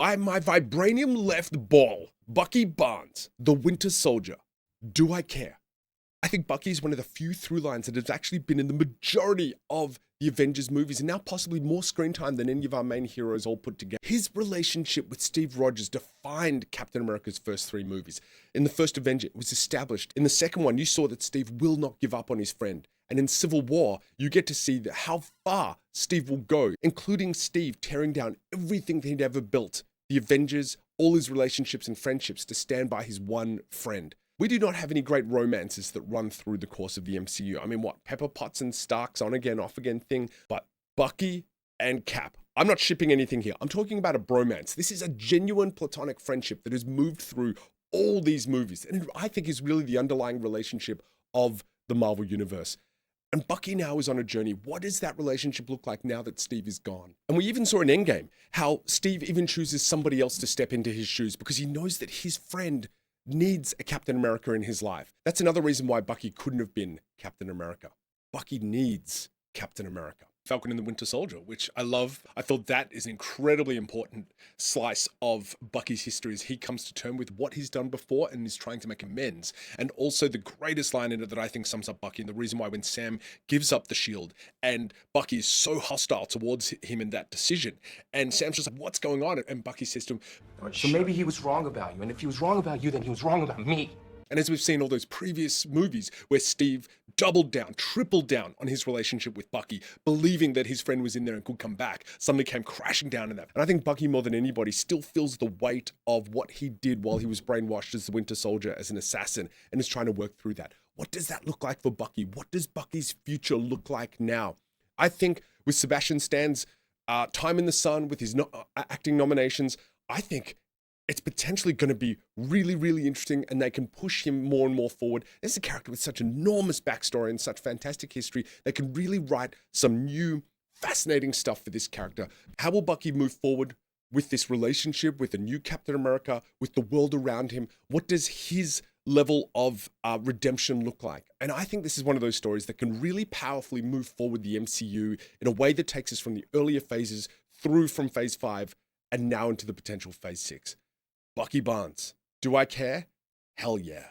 My vibranium left ball, Bucky Barnes, the Winter Soldier. Do I care? I think Bucky is one of the few through lines that has actually been in the majority of the Avengers movies, and now possibly more screen time than any of our main heroes all put together. His relationship with Steve Rogers defined Captain America's first three movies. In the first Avenger, it was established. In the second one, you saw that Steve will not give up on his friend. And in Civil War, you get to see how far Steve will go, including Steve tearing down everything that he'd ever built. The Avengers, all his relationships and friendships to stand by his one friend. We do not have any great romances that run through the course of the MCU. I mean, what, Pepper Potts and Stark's on again, off again thing, but Bucky and Cap. I'm not shipping anything here. I'm talking about a bromance. This is a genuine platonic friendship that has moved through all these movies, and I think is really the underlying relationship of the Marvel Universe. And Bucky now is on a journey. What does that relationship look like now that Steve is gone? And we even saw in Endgame how Steve even chooses somebody else to step into his shoes because he knows that his friend needs a Captain America in his life. That's another reason why Bucky couldn't have been Captain America. Bucky needs Captain America. Falcon and the Winter Soldier, which I love. I thought that is an incredibly important slice of Bucky's history as he comes to terms with what he's done before and is trying to make amends. And also the greatest line in it that I think sums up Bucky and the reason why when Sam gives up the shield and Bucky is so hostile towards him in that decision. And Sam's just like, what's going on? And Bucky says to him, so maybe he was wrong about you. And if he was wrong about you, then he was wrong about me. And as we've seen all those previous movies where Steve doubled down, tripled down on his relationship with Bucky, believing that his friend was in there and could come back, suddenly came crashing down in that. And I think Bucky, more than anybody, still feels the weight of what he did while he was brainwashed as the Winter Soldier, as an assassin, and is trying to work through that. What does that look like for Bucky? What does Bucky's future look like now? I think with Sebastian Stan's time in the sun, with his acting nominations, I think it's potentially going to be really, really interesting, and they can push him more and more forward. This is a character with such enormous backstory and such fantastic history. They can really write some new, fascinating stuff for this character. How will Bucky move forward with this relationship, with a new Captain America, with the world around him? What does his level of redemption look like? And I think this is one of those stories that can really powerfully move forward the MCU in a way that takes us from the earlier phases through from phase 5 and now into the potential phase 6. Bucky Barnes. Do I care? Hell yeah.